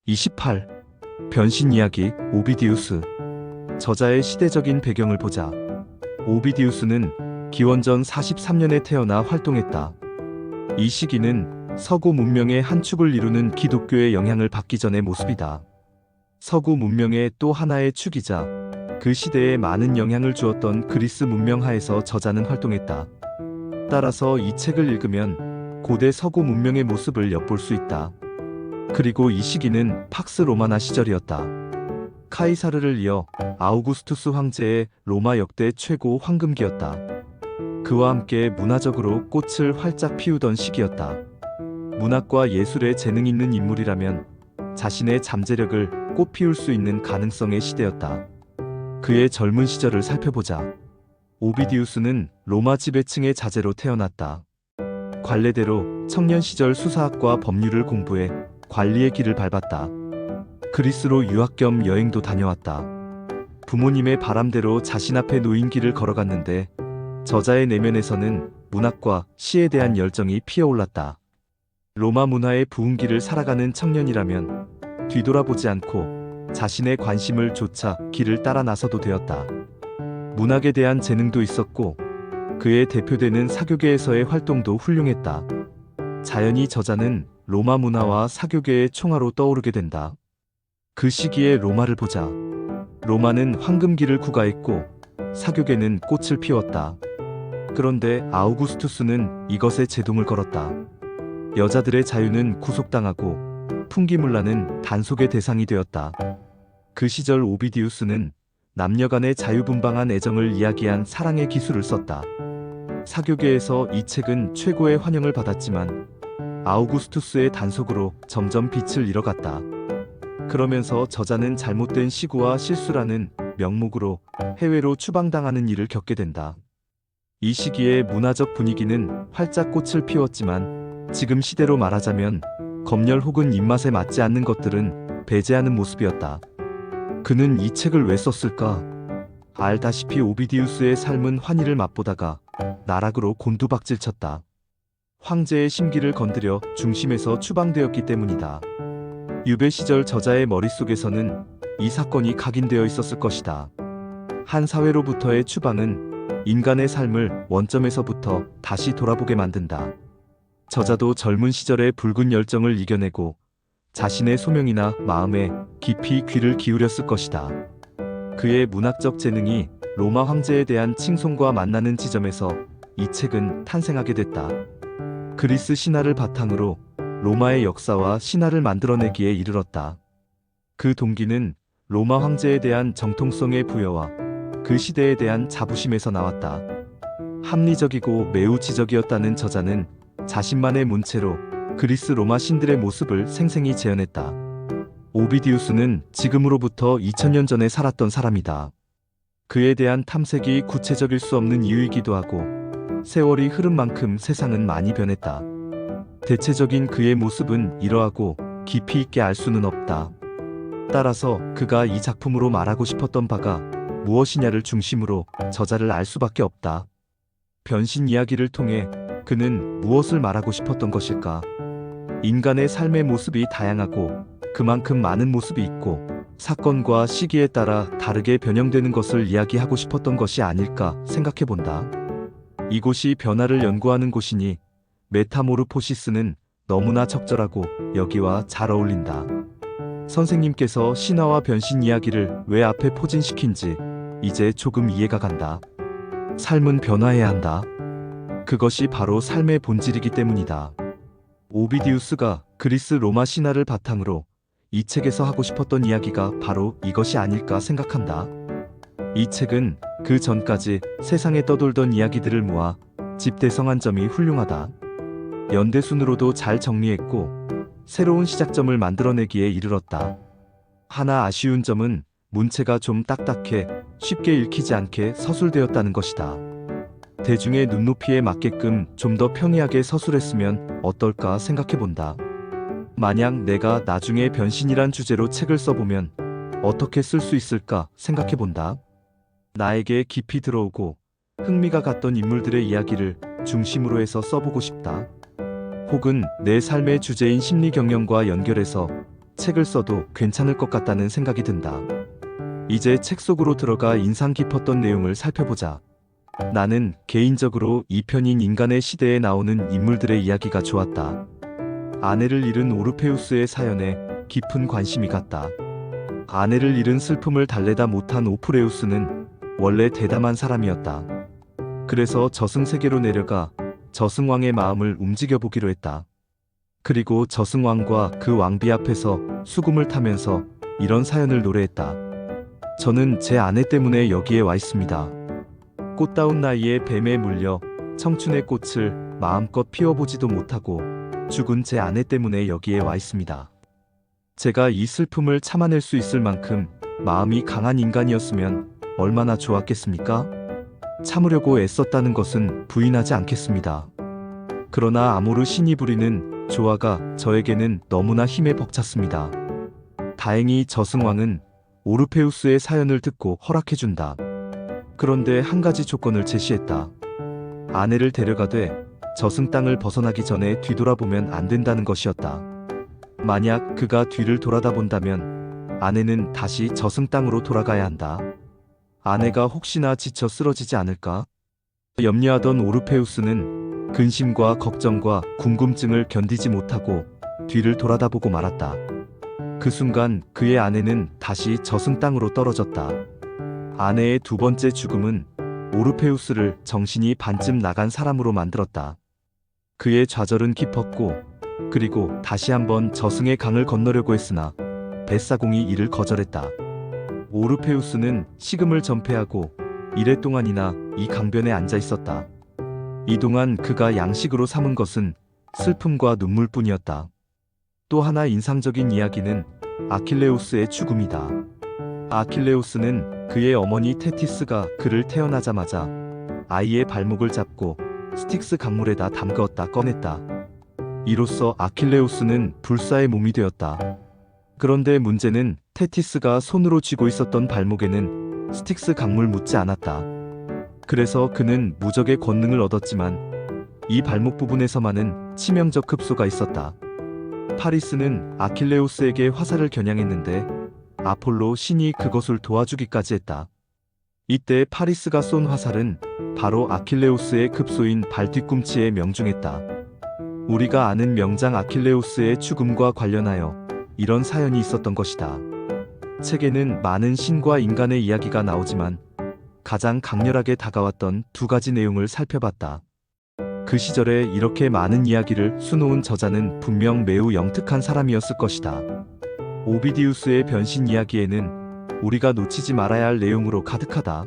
28. 변신 이야기 오비디우스. 저자의 시대적인 배경을 보자. 오비디우스는 기원전 43년에 태어나 활동했다. 이 시기는 서구 문명의 한 축을 이루는 기독교의 영향을 받기 전의 모습이다. 서구 문명의 또 하나의 축이자 그 시대에 많은 영향을 주었던 그리스 문명 하에서 저자는 활동했다. 따라서 이 책을 읽으면 고대 서구 문명의 모습을 엿볼 수 있다. 그리고 이 시기는 팍스 로마나 시절이었다. 카이사르를 이어 아우구스투스 황제의 로마 역대 최고 황금기였다. 그와 함께 문화적으로 꽃을 활짝 피우던 시기였다. 문학과 예술에 재능 있는 인물이라면 자신의 잠재력을 꽃 피울 수 있는 가능성의 시대였다. 그의 젊은 시절을 살펴보자. 오비디우스는 로마 지배층의 자제로 태어났다. 관례대로 청년 시절 수사학과 법률을 공부해 관리의 길을 밟았다. 그리스로 유학 겸 여행도 다녀왔다. 부모님의 바람대로 자신 앞에 놓인 길을 걸어갔는데 저자의 내면에서는 문학과 시에 대한 열정이 피어올랐다. 로마 문화의 부흥기를 살아가는 청년이라면 뒤돌아보지 않고 자신의 관심을 좇아 길을 따라 나서도 되었다. 문학에 대한 재능도 있었고 그의 대표되는 사교계에서의 활동도 훌륭했다. 자연히 저자는 로마 문화와 사교계의 총화로 떠오르게 된다. 그 시기의 로마를 보자. 로마는 황금기를 구가했고 사교계는 꽃을 피웠다. 그런데 아우구스투스는 이것에 제동을 걸었다. 여자들의 자유는 구속당하고 풍기문란은 단속의 대상이 되었다. 그 시절 오비디우스는 남녀 간의 자유분방한 애정을 이야기한 사랑의 기술을 썼다. 사교계에서 이 책은 최고의 환영을 받았지만 아우구스투스의 단속으로 점점 빛을 잃어갔다. 그러면서 저자는 잘못된 시구와 실수라는 명목으로 해외로 추방당하는 일을 겪게 된다. 이 시기의 문화적 분위기는 활짝 꽃을 피웠지만 지금 시대로 말하자면 검열 혹은 입맛에 맞지 않는 것들은 배제하는 모습이었다. 그는 이 책을 왜 썼을까? 알다시피 오비디우스의 삶은 환희를 맛보다가 나락으로 곤두박질쳤다. 황제의 심기를 건드려 중심에서 추방되었기 때문이다. 유배 시절 저자의 머릿속에서는 이 사건이 각인되어 있었을 것이다. 한 사회로부터의 추방은 인간의 삶을 원점에서부터 다시 돌아보게 만든다. 저자도 젊은 시절의 붉은 열정을 이겨내고 자신의 소명이나 마음에 깊이 귀를 기울였을 것이다. 그의 문학적 재능이 로마 황제에 대한 칭송과 만나는 지점에서 이 책은 탄생하게 됐다. 그리스 신화를 바탕으로 로마의 역사와 신화를 만들어내기에 이르렀다. 그 동기는 로마 황제에 대한 정통성의 부여와 그 시대에 대한 자부심에서 나왔다. 합리적이고 매우 지적이었다는 저자는 자신만의 문체로 그리스 로마 신들의 모습을 생생히 재현했다. 오비디우스는 지금으로부터 2000년 전에 살았던 사람이다. 그에 대한 탐색이 구체적일 수 없는 이유이기도 하고 세월이 흐른 만큼 세상은 많이 변했다. 대체적인 그의 모습은 이러하고 깊이 있게 알 수는 없다. 따라서 그가 이 작품으로 말하고 싶었던 바가 무엇이냐를 중심으로 저자를 알 수밖에 없다. 변신 이야기를 통해 그는 무엇을 말하고 싶었던 것일까? 인간의 삶의 모습이 다양하고 그만큼 많은 모습이 있고 사건과 시기에 따라 다르게 변형되는 것을 이야기하고 싶었던 것이 아닐까 생각해본다. 이곳이 변화를 연구하는 곳이니 메타모르포시스는 너무나 적절하고 여기와 잘 어울린다. 선생님께서 신화와 변신 이야기를 왜 앞에 포진시킨지 이제 조금 이해가 간다. 삶은 변화해야 한다. 그것이 바로 삶의 본질이기 때문이다. 오비디우스가 그리스 로마 신화를 바탕으로 이 책에서 하고 싶었던 이야기가 바로 이것이 아닐까 생각한다. 이 책은 그 전까지 세상에 떠돌던 이야기들을 모아 집대성한 점이 훌륭하다. 연대순으로도 잘 정리했고 새로운 시작점을 만들어내기에 이르렀다. 하나 아쉬운 점은 문체가 좀 딱딱해 쉽게 읽히지 않게 서술되었다는 것이다. 대중의 눈높이에 맞게끔 좀 더 평이하게 서술했으면 어떨까 생각해본다. 만약 내가 나중에 변신이란 주제로 책을 써보면 어떻게 쓸 수 있을까 생각해본다. 나에게 깊이 들어오고 흥미가 갔던 인물들의 이야기를 중심으로 해서 써보고 싶다. 혹은 내 삶의 주제인 심리 경영과 연결해서 책을 써도 괜찮을 것 같다는 생각이 든다. 이제 책 속으로 들어가 인상 깊었던 내용을 살펴보자. 나는 개인적으로 이 편인 인간의 시대에 나오는 인물들의 이야기가 좋았다. 아내를 잃은 오르페우스의 사연에 깊은 관심이 갔다. 아내를 잃은 슬픔을 달래다 못한 오프레우스는 원래 대담한 사람이었다. 그래서 저승세계로 내려가 저승왕의 마음을 움직여보기로 했다. 그리고 저승왕과 그 왕비 앞에서 수금을 타면서 이런 사연을 노래했다. 저는 제 아내 때문에 여기에 와 있습니다. 꽃다운 나이에 뱀에 물려 청춘의 꽃을 마음껏 피워보지도 못하고 죽은 제 아내 때문에 여기에 와 있습니다. 제가 이 슬픔을 참아낼 수 있을 만큼 마음이 강한 인간이었으면 얼마나 좋았겠습니까? 참으려고 애썼다는 것은 부인하지 않겠습니다. 그러나 아모르 신이 부리는 조화가 저에게는 너무나 힘에 벅찼습니다. 다행히 저승왕은 오르페우스의 사연을 듣고 허락해준다. 그런데 한 가지 조건을 제시했다. 아내를 데려가되 저승 땅을 벗어나기 전에 뒤돌아보면 안 된다는 것이었다. 만약 그가 뒤를 돌아다 본다면 아내는 다시 저승 땅으로 돌아가야 한다. 아내가 혹시나 지쳐 쓰러지지 않을까? 염려하던 오르페우스는 근심과 걱정과 궁금증을 견디지 못하고 뒤를 돌아다보고 말았다. 그 순간 그의 아내는 다시 저승 땅으로 떨어졌다. 아내의 두 번째 죽음은 오르페우스를 정신이 반쯤 나간 사람으로 만들었다. 그의 좌절은 깊었고 그리고 다시 한번 저승의 강을 건너려고 했으나 뱃사공이 이를 거절했다. 오르페우스는 식음을 전폐하고 이래 동안이나 이 강변에 앉아 있었다. 이동안 그가 양식으로 삼은 것은 슬픔과 눈물뿐이었다. 또 하나 인상적인 이야기는 아킬레우스의 죽음이다. 아킬레우스는 그의 어머니 테티스가 그를 태어나자마자 아이의 발목을 잡고 스틱스 강물에다 담가었다 꺼냈다. 이로써 아킬레우스는 불사의 몸이 되었다. 그런데 문제는 테티스가 손으로 쥐고 있었던 발목에는 스틱스 강물 묻지 않았다. 그래서 그는 무적의 권능을 얻었지만 이 발목 부분에서만은 치명적 흡소가 있었다. 파리스는 아킬레우스에게 화살을 겨냥했는데 아폴로 신이 그것을 도와주기까지 했다. 이때 파리스가 쏜 화살은 바로 아킬레우스의 급소인 발 뒤꿈치에 명중했다. 우리가 아는 명장 아킬레우스의 죽음과 관련하여 이런 사연이 있었던 것이다. 책에는 많은 신과 인간의 이야기가 나오지만 가장 강렬하게 다가왔던 두 가지 내용을 살펴봤다. 그 시절에 이렇게 많은 이야기를 수놓은 저자는 분명 매우 영특한 사람이었을 것이다. 오비디우스의 변신 이야기에는 우리가 놓치지 말아야 할 내용으로 가득하다.